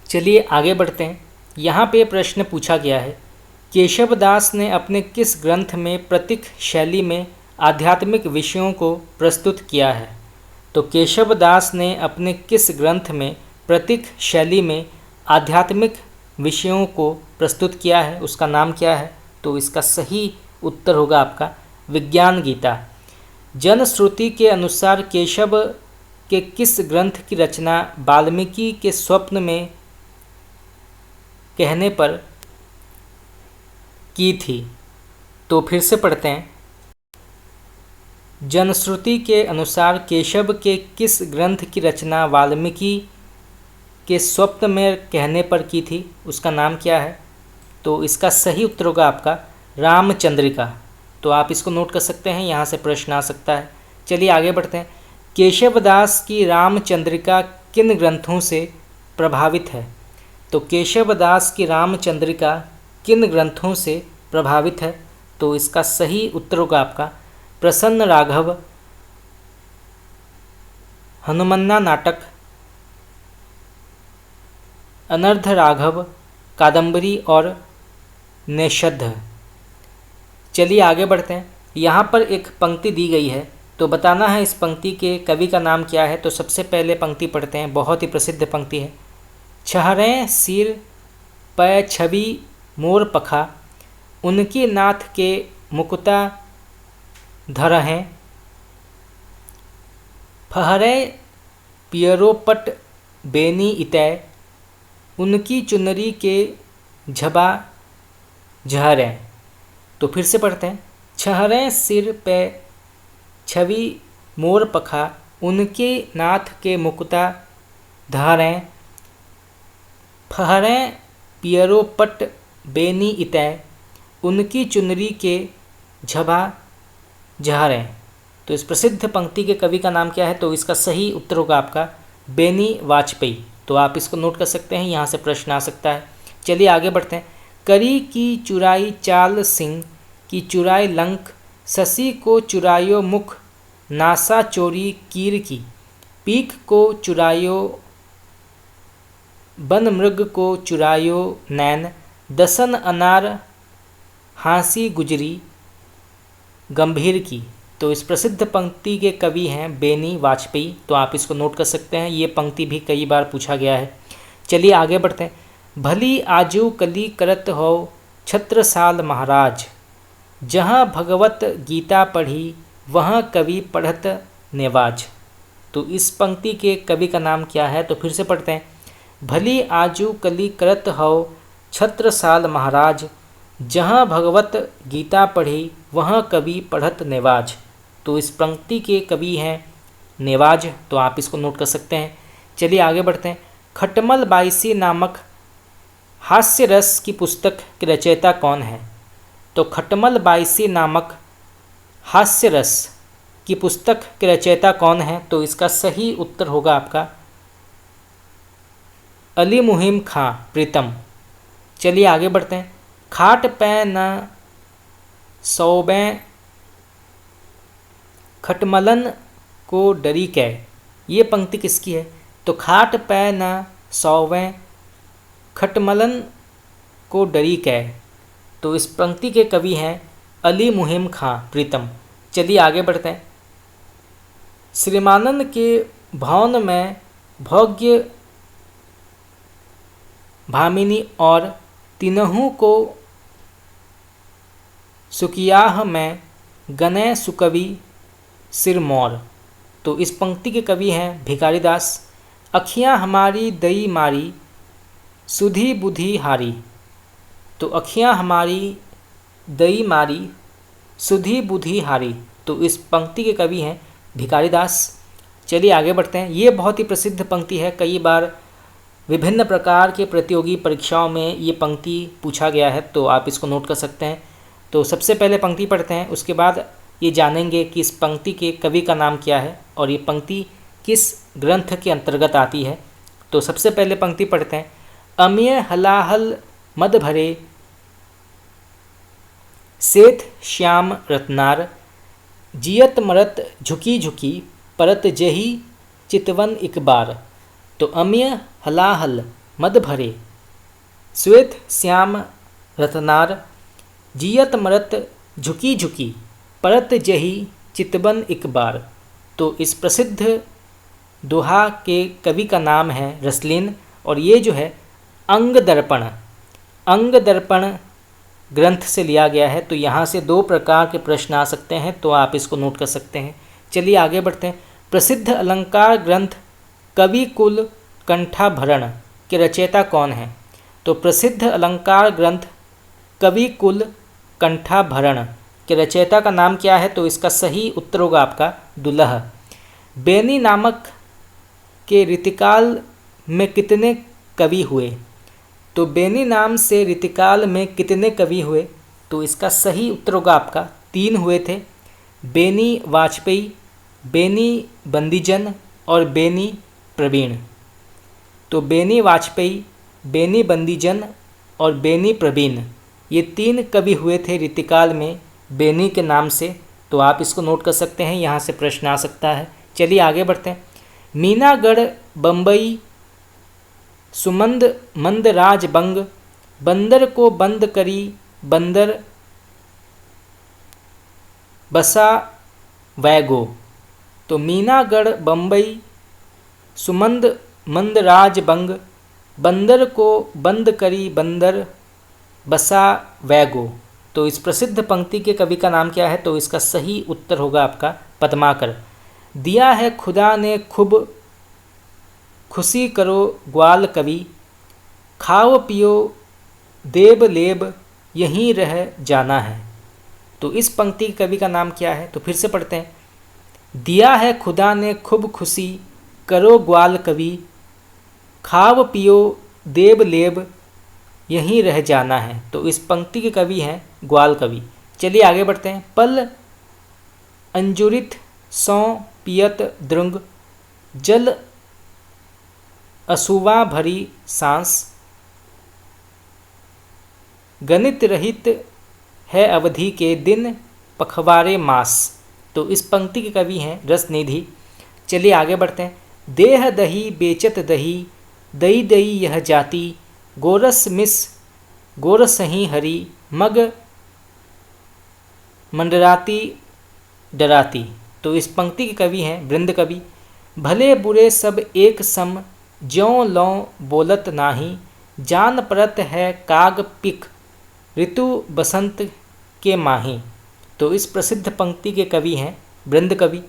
चलिए आगे बढ़ते हैं। यहाँ पे प्रश्न पूछा गया है, केशव दास ने अपने किस ग्रंथ में प्रतीक शैली में आध्यात्मिक विषयों को प्रस्तुत किया है? तो केशव दास ने अपने किस ग्रंथ में प्रतीक शैली में आध्यात्मिक विषयों को प्रस्तुत किया है उसका नाम क्या है? तो इसका सही उत्तर होगा आपका विज्ञान गीता। जनश्रुति के अनुसार केशव के किस ग्रंथ की रचना वाल्मीकि के स्वप्न में कहने पर की थी? तो फिर से पढ़ते हैं। जनश्रुति के अनुसार केशव के किस ग्रंथ की रचना वाल्मीकि के स्वप्न में कहने पर की थी? उसका नाम क्या है? तो इसका सही उत्तर होगा आपका रामचंद्रिका। तो आप इसको नोट कर सकते हैं, यहाँ से प्रश्न आ सकता है। चलिए आगे बढ़ते हैं। केशवदास की रामचंद्रिका किन ग्रंथों से प्रभावित है? तो केशवदास की रामचंद्रिका किन ग्रंथों से प्रभावित है? तो इसका सही उत्तर होगा आपका प्रसन्न राघव, हनुमन्ना नाटक, अनर्ध राघव, कादंबरी और निषद्ध। चलिए आगे बढ़ते हैं। यहाँ पर एक पंक्ति दी गई है, तो बताना है इस पंक्ति के कवि का नाम क्या है। तो सबसे पहले पंक्ति पढ़ते हैं, बहुत ही प्रसिद्ध पंक्ति है। छहरें सिर पै छवि मोर पखा, उनकी नाथ के मुकुता धरहें, फहरे पियरोपट बेनी इतै, उनकी चुनरी के झबा झहरें। तो फिर से पढ़ते हैं। छहरें सिर पे छवि मोर पखा, उनके नाथ के मुकुता धारें, फहरें पियरोपट बेनी इतै, उनकी चुनरी के झबा झहरें। तो इस प्रसिद्ध पंक्ति के कवि का नाम क्या है? तो इसका सही उत्तर होगा आपका बेनी वाजपेयी। तो आप इसको नोट कर सकते हैं, यहाँ से प्रश्न आ सकता है। चलिए आगे बढ़ते हैं। करी की चुराई चाल सिंह की चुराई लंक, शशि को चुरायो मुख नासा चोरी कीर की, पीक को चुरायो वन मृग को चुरायो नैन, दसन अनार हाँसी गुजरी गंभीर की। तो इस प्रसिद्ध पंक्ति के कवि हैं बेनी वाजपेयी। तो आप इसको नोट कर सकते हैं, ये पंक्ति भी कई बार पूछा गया है। चलिए आगे बढ़ते हैं। भली आजू कली करत हो छत्रसाल महाराज, जहाँ भगवत गीता पढ़ी वहाँ कवि पढ़त नेवाज। तो इस पंक्ति के कवि का नाम क्या है? तो फिर से पढ़ते हैं। भली आजू कली करत हो छत्रसाल महाराज, जहाँ भगवत गीता पढ़ी वहाँ कवि पढ़त नेवाज। तो इस पंक्ति के कवि हैं नेवाज। तो आप इसको नोट कर सकते हैं। चलिए आगे बढ़ते हैं। खटमल बाईसी नामक हास्य रस की पुस्तक के रचयिता कौन है? तो खटमल बाईसी नामक हास्य रस की पुस्तक के रचयिता कौन है? तो इसका सही उत्तर होगा आपका अली मुहिम खां प्रीतम। चलिए आगे बढ़ते हैं। खाट पै न सौबें खटमलन को डरी कै, ये पंक्ति किसकी है? तो खाट पै न सौवें खटमलन को डरी कै। तो इस पंक्ति के कवि हैं अली मुहिम खां प्रीतम। चलिए आगे बढ़ते हैं। श्रीमानंद के भवन में भोग्य भामिनी और तीनहु को सुकियाह में गने सुकवि सिरमौर। तो इस पंक्ति के कवि हैं भिखारी दास। अखियाँ हमारी दई मारी सुधी बुद्धि हारी। तो अखियाँ हमारी दई मारी सुधी बुद्धि हारी। तो इस पंक्ति के कवि हैं भिखारी दास। चलिए आगे बढ़ते हैं। ये बहुत ही प्रसिद्ध पंक्ति है, कई बार विभिन्न प्रकार के प्रतियोगी परीक्षाओं में ये पंक्ति पूछा गया है। तो आप इसको नोट कर सकते हैं। तो सबसे पहले पंक्ति पढ़ते हैं, उसके बाद ये जानेंगे कि इस पंक्ति के कवि का नाम क्या है और ये पंक्ति किस ग्रंथ के अंतर्गत आती है। तो सबसे पहले पंक्ति पढ़ते हैं। अमिय हलाहल मद भरे सेठ श्याम रत्नार, जियत मरत झुकी झुकी परत जही चितवन एक बार। तो अमिय हलाहल मद भरे श्वेत श्याम रत्नार, जियत मरत झुकी झुकी परत जही चितवन एक बार। तो इस प्रसिद्ध दोहा के कवि का नाम है रसलिन और ये जो है अंग दर्पण अंग दर्पण ग्रंथ से लिया गया है। तो यहाँ से दो प्रकार के प्रश्न आ सकते हैं, तो आप इसको नोट कर सकते हैं। चलिए आगे बढ़ते हैं। प्रसिद्ध अलंकार ग्रंथ कवि कुल कंठाभरण के रचयिता कौन हैं? तो प्रसिद्ध अलंकार ग्रंथ कवि कुल कंठाभरण के रचयिता का नाम क्या है? तो इसका सही उत्तर होगा आपका दुलह। बेनी नामक के रीतिकाल में कितने कवि हुए? तो बेनी नाम से रीतिकाल में कितने कवि हुए? तो इसका सही उत्तर होगा आपका 3 हुए थे। बेनी वाजपेयी, बेनी बंदीजन और बेनी प्रवीण। तो बेनी वाजपेयी, बेनी बंदीजन और बेनी प्रवीण, ये 3 कवि हुए थे रीतिकाल में बेनी के नाम से। तो आप इसको नोट कर सकते हैं, यहाँ से प्रश्न आ सकता है। चलिए आगे बढ़ते हैं। मीनागढ़ बम्बई सुमंद मंदराज बंग, बंदर को बंद करी बंदर बसा वैगो। तो मीनागढ़ बम्बई सुमंद मंदराज बंग, बंदर को बंद करी बंदर बसा वैगो। तो इस प्रसिद्ध पंक्ति के कवि का नाम क्या है? तो इसका सही उत्तर होगा आपका पद्माकर। दिया है खुदा ने खूब खुशी करो ग्वाल कवि, खाओ पियो देब लेब यहीं रह जाना है। तो इस पंक्ति के कवि का नाम क्या है? तो फिर से पढ़ते हैं। दिया है खुदा ने खूब खुशी करो ग्वाल कवि, खाओ पियो देब लेब यहीं रह जाना है। तो इस पंक्ति के कवि हैं ग्वाल कवि। चलिए आगे बढ़ते हैं। पल अंजुरित सौ पियत द्रुंग, जल असुवा भरी सांस, गणित रहित है अवधि के दिन पखवारे मास। तो इस पंक्ति के कवि हैं रसनिधि। चलिए आगे बढ़ते हैं। देह दही बेचत दही, दई दई यह जाति, गोरस मिस गोरसही हरी, मग मंडराती डराती। तो इस पंक्ति के कवि हैं वृंद कवि। भले बुरे सब एक सम, ज्यों लौं बोलत नाही, जान परत है काग पिक, ऋतु बसंत के माही। तो इस प्रसिद्ध पंक्ति के कवि हैं वृंद कवि।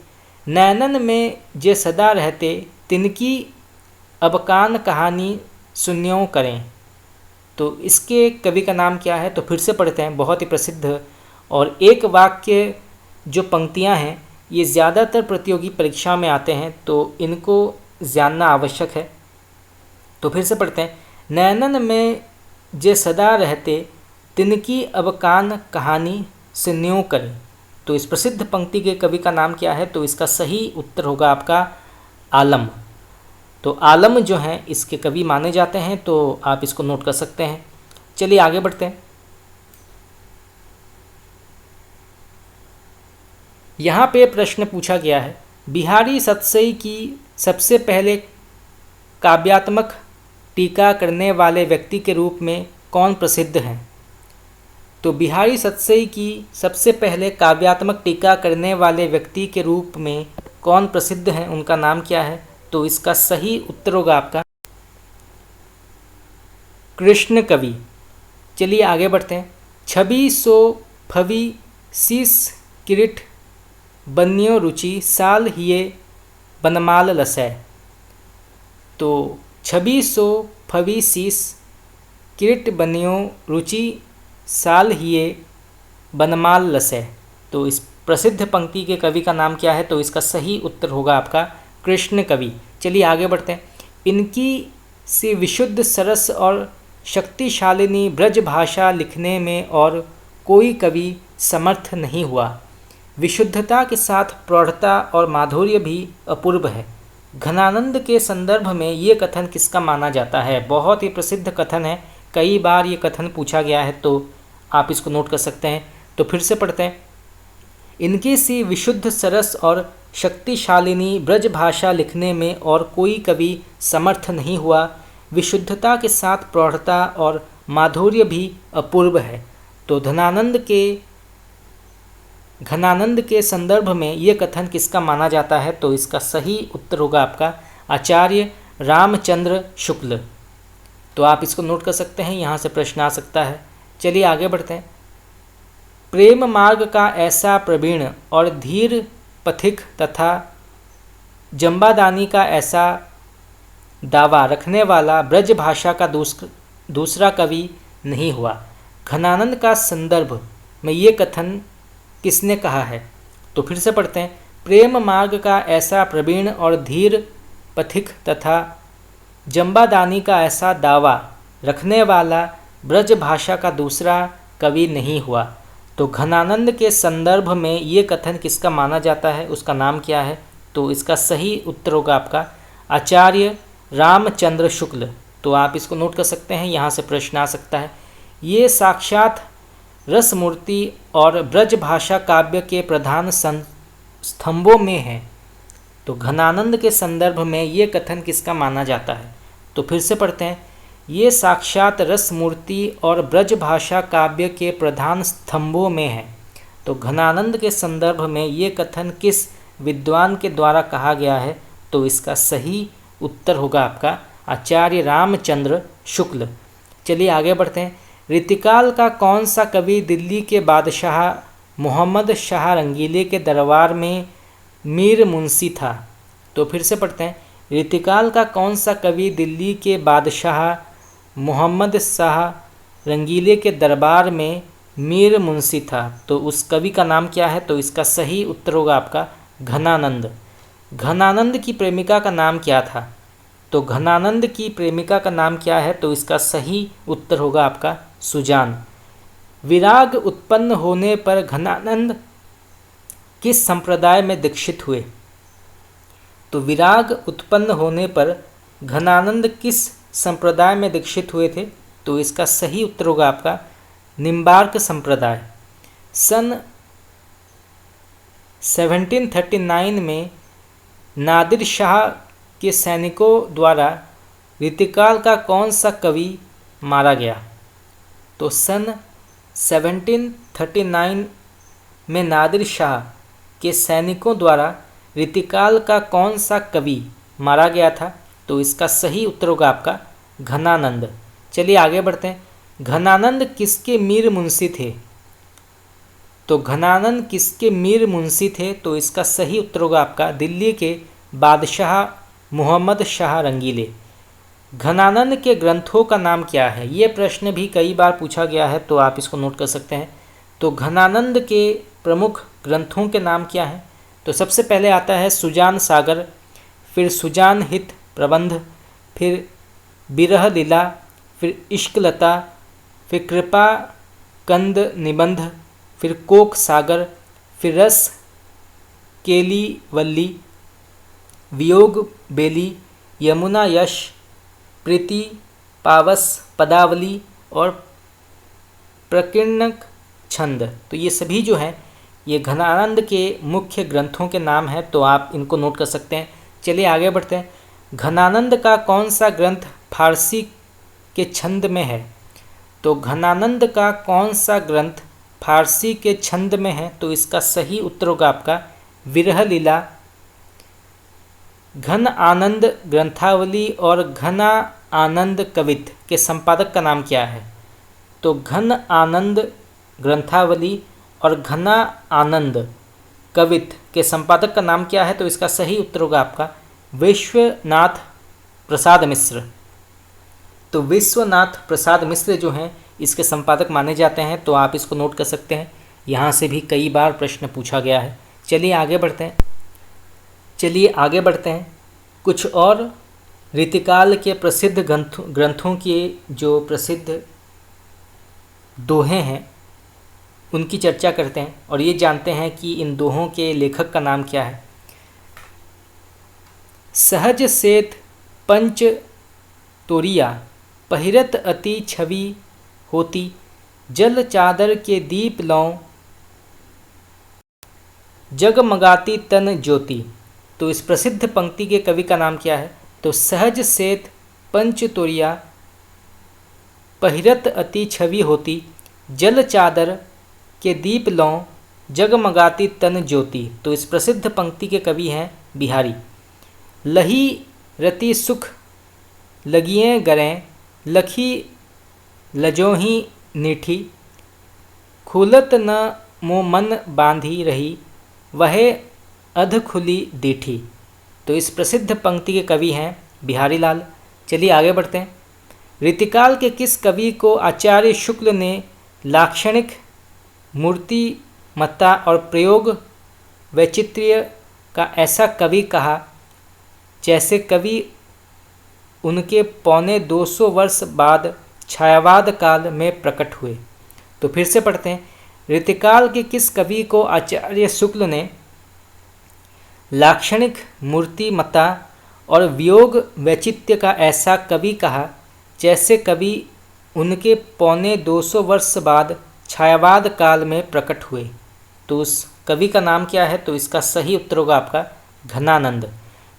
नैनन में जे सदा रहते, तिनकी अबकान कहानी सुन्यों करें। तो इसके कवि का नाम क्या है? तो फिर से पढ़ते हैं। बहुत ही प्रसिद्ध और एक वाक्य जो पंक्तियां हैं ये ज़्यादातर प्रतियोगी परीक्षा में आते हैं, तो इनको जानना आवश्यक है। तो फिर से पढ़ते हैं। नैनन में जे सदा रहते, तिनकी अबकान कहानी सुन्यों करें। तो इस प्रसिद्ध पंक्ति के कवि का नाम क्या है? तो इसका सही उत्तर होगा आपका आलम। तो आलम जो हैं इसके कवि माने जाते हैं, तो आप इसको नोट कर सकते हैं। चलिए आगे बढ़ते हैं। यहाँ पे प्रश्न पूछा गया है, बिहारी सतसई की सबसे पहले काव्यात्मक टीका करने वाले व्यक्ति के रूप में कौन प्रसिद्ध हैं? तो बिहारी सतसई की सबसे पहले काव्यात्मक टीका करने वाले व्यक्ति के रूप में कौन प्रसिद्ध हैं, उनका नाम क्या है? तो इसका सही उत्तर होगा आपका कृष्ण कवि। चलिए आगे बढ़ते हैं। छवि सो फवि शीस किरीट बन्यो रुचि, साल हिये बनमाल लसै। तो छवि सो फवि शीस किरीट बन्यो रुचि, साल हिये बनमाल लसै। तो इस प्रसिद्ध पंक्ति के कवि का नाम क्या है? तो इसका सही उत्तर होगा आपका कृष्ण कवि। चलिए आगे बढ़ते हैं। इनकी सी विशुद्ध सरस और शक्तिशालिनी ब्रज भाषा लिखने में और कोई कवि समर्थ नहीं हुआ। विशुद्धता के साथ प्रौढ़ता और माधुर्य भी अपूर्व है। घनानंद के संदर्भ में ये कथन किसका माना जाता है? बहुत ही प्रसिद्ध कथन है, कई बार ये कथन पूछा गया है, तो आप इसको नोट कर सकते हैं। तो फिर से पढ़ते हैं। इनकी सी विशुद्ध सरस और शक्तिशालिनी ब्रज भाषा लिखने में और कोई कवि समर्थ नहीं हुआ। विशुद्धता के साथ प्रौढ़ता और माधुर्य भी अपूर्व है। तो घनानंद के संदर्भ में ये कथन किसका माना जाता है? तो इसका सही उत्तर होगा आपका आचार्य रामचंद्र शुक्ल। तो आप इसको नोट कर सकते हैं, यहाँ से प्रश्न आ सकता है। चलिए आगे बढ़ते हैं। प्रेम मार्ग का ऐसा प्रवीण और धीर पथिक तथा जंबादानी का ऐसा दावा रखने वाला ब्रज भाषा का दूसरा कवि नहीं हुआ। घनानंद का संदर्भ में ये कथन किसने कहा है? तो फिर से पढ़ते हैं। प्रेम मार्ग का ऐसा प्रवीण और धीर पथिक तथा जंबादानी का ऐसा दावा रखने वाला ब्रज भाषा का दूसरा कवि नहीं हुआ। तो घनानंद के संदर्भ में ये कथन किसका माना जाता है, उसका नाम क्या है? तो इसका सही उत्तर होगा आपका आचार्य रामचंद्र शुक्ल। तो आप इसको नोट कर सकते हैं, यहाँ से प्रश्न आ सकता है। ये साक्षात रसमूर्ति और ब्रज भाषा काव्य के प्रधान स्तंभों में है। तो घनानंद के संदर्भ में ये कथन किसका माना जाता है? तो फिर से पढ़ते हैं। ये साक्षात रसमूर्ति और ब्रज भाषा काव्य के प्रधान स्तंभों में है। तो घनानंद के संदर्भ में ये कथन किस विद्वान के द्वारा कहा गया है? तो इसका सही उत्तर होगा आपका आचार्य रामचंद्र शुक्ल। चलिए आगे बढ़ते हैं। रीतिकाल का कौन सा कवि दिल्ली के बादशाह मोहम्मद शाह रंगीले के दरबार में मीर मुंशी था? तो फिर से पढ़ते हैं। रीतिकाल का कौन सा कवि दिल्ली के बादशाह मोहम्मद शाह रंगीले के दरबार में मीर मुंशी था? तो उस कवि का नाम क्या है? तो इसका सही उत्तर होगा आपका घनानंद। घनानंद की प्रेमिका का नाम क्या था? तो घनानंद की प्रेमिका का नाम क्या है? तो इसका सही उत्तर होगा आपका सुजान। विराग उत्पन्न होने पर घनानंद किस संप्रदाय में दीक्षित हुए? तो विराग उत्पन्न होने पर घनानंद किस संप्रदाय में दीक्षित हुए थे? तो इसका सही उत्तर होगा आपका निम्बार्क संप्रदाय। सन 1739 में नादिर शाह के सैनिकों द्वारा रीतिकाल का कौन सा कवि मारा गया? तो सन 1739 में नादिर शाह के सैनिकों द्वारा रीतिकाल का कौन सा कवि मारा गया था? तो इसका सही उत्तर होगा आपका घनानंद। चलिए आगे बढ़ते हैं। घनानंद किसके मीर मुंशी थे? तो घनानंद किसके मीर मुंशी थे? तो इसका सही उत्तर होगा आपका दिल्ली के बादशाह मोहम्मद शाह रंगीले। घनानंद के ग्रंथों का नाम क्या है? ये प्रश्न भी कई बार पूछा गया है, तो आप इसको नोट कर सकते हैं। तो घनानंद के प्रमुख ग्रंथों के नाम क्या हैं? तो सबसे पहले आता है सुजान सागर, फिर सुजान हित प्रबंध, फिर बिरह लीला, फिर इश्कलता, फिर कृपा कंद निबंध, फिर कोक सागर, फिर रस केलीवल्ली, वियोग बेली, यमुना यश, प्रीति पावस पदावली और प्रकीर्णक छंद। तो ये सभी जो हैं ये घनानंद के मुख्य ग्रंथों के नाम हैं, तो आप इनको नोट कर सकते हैं। चलिए आगे बढ़ते हैं। घनानंद का कौन सा ग्रंथ फारसी के छंद में है? तो घनानंद का कौन सा ग्रंथ फारसी के छंद में है? तो इसका सही उत्तर होगा आपका विरह लीला। घन आनंद ग्रंथावली और घना आनंद कवित के संपादक का नाम क्या है? तो घन आनंद ग्रंथावली और घना आनंद कवित के संपादक का नाम क्या है? तो इसका सही उत्तर होगा आपका विश्वनाथ प्रसाद मिश्र। तो विश्वनाथ प्रसाद मिश्र जो हैं इसके संपादक माने जाते हैं, तो आप इसको नोट कर सकते हैं। यहाँ से भी कई बार प्रश्न पूछा गया है। चलिए आगे बढ़ते हैं। कुछ और रीतिकाल के प्रसिद्ध ग्रंथों के जो प्रसिद्ध दोहे हैं उनकी चर्चा करते हैं और ये जानते हैं कि इन दोहों के लेखक का नाम क्या है। सहज सेत पंच तोरिया पहिरत अति छवि होती, जल चादर के दीप लौं जगमगाती तन ज्योति। तो इस प्रसिद्ध पंक्ति के कवि का नाम क्या है? तो सहज सेत पंच तोरिया पहिरत अति छवि होती, जल चादर के दीप लौं जगमगाती तन ज्योति। तो इस प्रसिद्ध पंक्ति के कवि हैं बिहारी। लही रति सुख लगिए गरें लखी लजोही नीठी, खुलत न मो मन बांधी रही, वह अध खुली दीठी। तो इस प्रसिद्ध पंक्ति के कवि हैं बिहारी लाल। चलिए आगे बढ़ते हैं। रीतिकाल के किस कवि को आचार्य शुक्ल ने लाक्षणिक, मूर्तिमत्ता और प्रयोग वैचित्र्य का ऐसा कवि कहा जैसे कवि उनके 250 वर्ष बाद छायावाद काल में प्रकट हुए? तो फिर से पढ़ते हैं। रीतिकाल के किस कवि को आचार्य शुक्ल ने लाक्षणिक, मूर्तिमत्ता और वियोग वैचित्र्य का ऐसा कवि कहा जैसे कवि उनके 250 वर्ष बाद छायावाद काल में प्रकट हुए? तो उस कवि का नाम क्या है? तो इसका सही उत्तर होगा आपका घनानंद।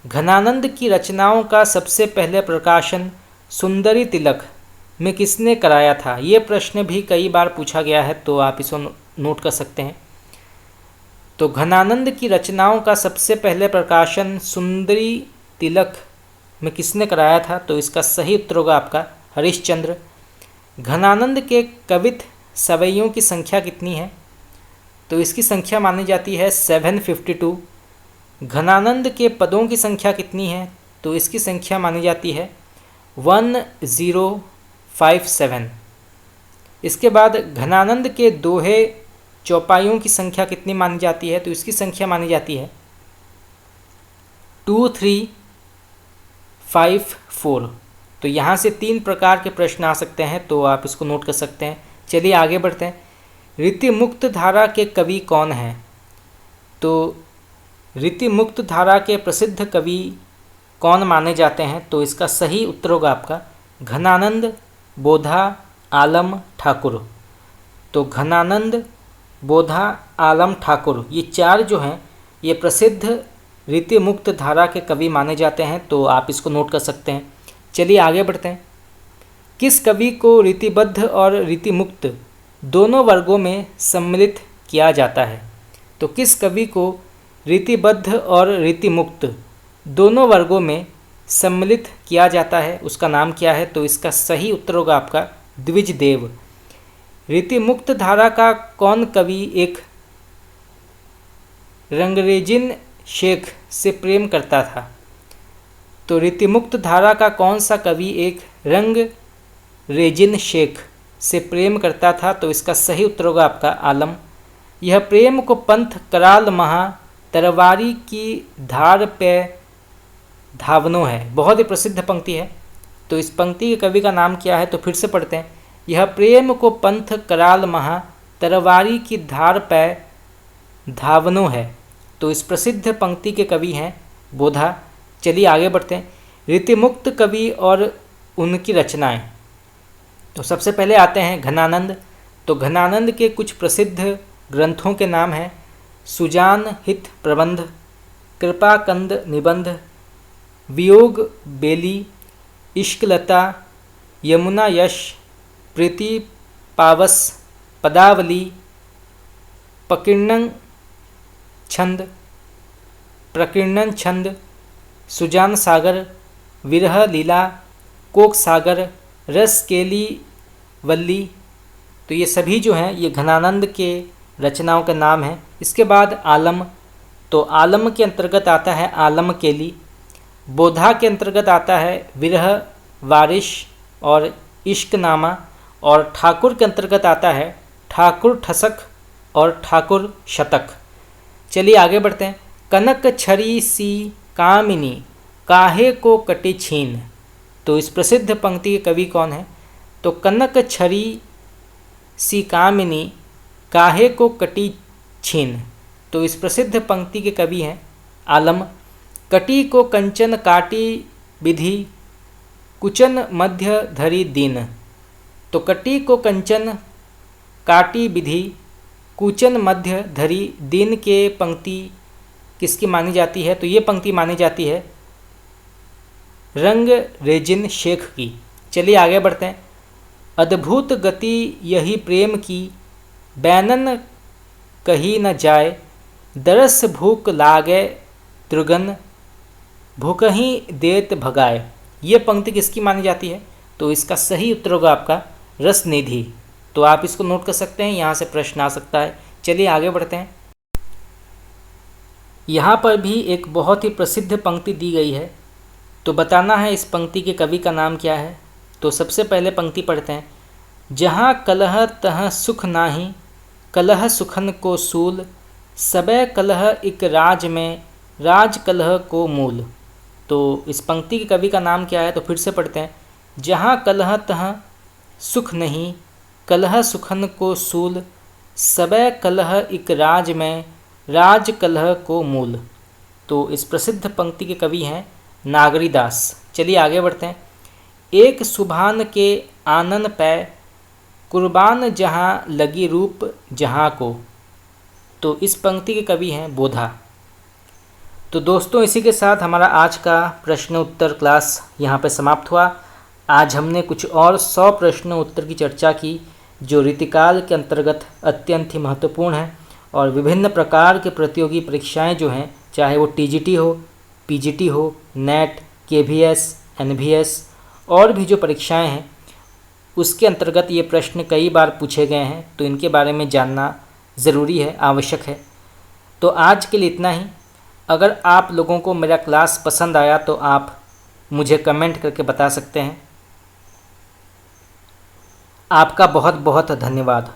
घनानंद की रचनाओं का सबसे पहले प्रकाशन सुंदरी तिलक में किसने कराया था? ये प्रश्न भी कई बार पूछा गया है, तो आप इसको नोट कर सकते हैं। तो घनानंद की रचनाओं का सबसे पहले प्रकाशन सुंदरी तिलक में किसने कराया था? तो इसका सही उत्तर होगा आपका हरिश्चंद्र। घनानंद के कवित सवैयों की संख्या कितनी है? तो इसकी संख्या मानी जाती है 752। घनानंद के पदों की संख्या कितनी है? तो इसकी संख्या मानी जाती है 1057। इसके बाद घनानंद के दोहे चौपाइयों की संख्या कितनी मानी जाती है? तो इसकी संख्या मानी जाती है 2354। तो यहाँ से 3 प्रकार के प्रश्न आ सकते हैं, तो आप इसको नोट कर सकते हैं। चलिए आगे बढ़ते हैं। रीतिमुक्त धारा के कवि कौन हैं? तो रीतिमुक्त धारा के प्रसिद्ध कवि कौन माने जाते हैं? तो इसका सही उत्तर होगा आपका घनानंद, बोधा, आलम, ठाकुर। तो घनानंद, बोधा, आलम, ठाकुर, ये 4 जो हैं ये प्रसिद्ध रीतिमुक्त धारा के कवि माने जाते हैं, तो आप इसको नोट कर सकते हैं। चलिए आगे बढ़ते हैं। किस कवि को रीतिबद्ध और रीतिमुक्त दोनों वर्गों में सम्मिलित किया जाता है? तो किस कवि को रीतिबद्ध और रीतिमुक्त दोनों वर्गों में सम्मिलित किया जाता है? उसका नाम क्या है? तो इसका सही उत्तर होगा आपका द्विजदेव। रीतिमुक्त धारा का कौन कवि एक रंगरेजिन शेख से प्रेम करता था? तो रीतिमुक्त धारा का कौन सा कवि एक रंगरेजिन शेख से प्रेम करता था? तो इसका सही उत्तर होगा आपका आलम। यह प्रेम को पंथ कराल महा, तरवारी की धार पे धावनो है। बहुत ही प्रसिद्ध पंक्ति है। तो इस पंक्ति के कवि का नाम क्या है? तो फिर से पढ़ते हैं। यह प्रेम को पंथ कराल महा, तरवारी की धार पे धावनो है। तो इस प्रसिद्ध पंक्ति के कवि हैं बोधा। चलिए आगे बढ़ते हैं। रीतिमुक्त कवि और उनकी रचनाएं। तो सबसे पहले आते हैं घनानंद। तो घनानंद के कुछ प्रसिद्ध ग्रंथों के नाम हैं सुजान हित प्रबंध, कृपाकंद निबंध, वियोग बेली, इश्कलता, यमुना यश, प्रीति पावस, पदावली, प्रकीर्णन छंद, सुजान सागर, विरह लीला, कोक सागर, रस केली वल्ली। तो ये सभी जो हैं ये घनानंद के रचनाओं के नाम हैं। इसके बाद आलम। तो आलम के अंतर्गत आता है आलम केली। बोधा के अंतर्गत आता है विरह वारिश और इश्कनामा। और ठाकुर के अंतर्गत आता है ठाकुर ठसक और ठाकुर शतक। चलिए आगे बढ़ते हैं। कनक छरी सी कामिनी, काहे को कटी छीन। तो इस प्रसिद्ध पंक्ति के कवि कौन है? तो कनक छरी सी कामिनी, काहे को कटी छीन। तो इस प्रसिद्ध पंक्ति के कवि हैं आलम। कटी को कंचन काटी विधि, कुचन मध्य धरी दीन। तो कटी को कंचन काटी विधि, कुचन मध्य धरी दीन के पंक्ति किसकी मानी जाती है? तो ये पंक्ति मानी जाती है रंग रेजिन शेख की। चलिए आगे बढ़ते हैं। अद्भुत गति यही प्रेम की, बैनन कही न जाए, दरस भूख लागे त्रिगन, भूखही देत भगाए। ये पंक्ति किसकी मानी जाती है? तो इसका सही उत्तर होगा आपका रसनिधि। तो आप इसको नोट कर सकते हैं, यहाँ से प्रश्न आ सकता है। चलिए आगे बढ़ते हैं। यहाँ पर भी एक बहुत ही प्रसिद्ध पंक्ति दी गई है, तो बताना है इस पंक्ति के कवि का नाम क्या है। तो सबसे पहले पंक्ति पढ़ते हैं। जहाँ कलह तह सुख नाही, कलह सुखन को सूल, सबे कलह इक राज में, राज कलह को मूल। तो इस पंक्ति के कवि का नाम क्या है, तो फिर से पढ़ते हैं। जहाँ कलह तह सुख नहीं, कलह सुखन को सूल, सबे कलह इक राज में, राज कलह को मूल। तो इस प्रसिद्ध पंक्ति के कवि हैं नागरीदास। चलिए आगे बढ़ते हैं। एक सुभान के आनन पै, कुर्बान जहाँ लगी रूप जहाँ को। तो इस पंक्ति के कवि हैं बोधा। तो दोस्तों इसी के साथ हमारा आज का प्रश्न उत्तर क्लास यहाँ पर समाप्त हुआ। आज हमने कुछ और 100 प्रश्न उत्तर की चर्चा की जो रीतिकाल के अंतर्गत अत्यंत ही महत्वपूर्ण है, और विभिन्न प्रकार के प्रतियोगी परीक्षाएं जो हैं, चाहे वो टीजीटी हो, पीजीटी हो, नेट, केवीएस, एनवीएस और भी जो परीक्षाएं हैं, उसके अंतर्गत ये प्रश्न कई बार पूछे गए हैं। तो इनके बारे में जानना ज़रूरी है, आवश्यक है। तो आज के लिए इतना ही। अगर आप लोगों को मेरा क्लास पसंद आया तो आप मुझे कमेंट करके बता सकते हैं। आपका बहुत बहुत धन्यवाद।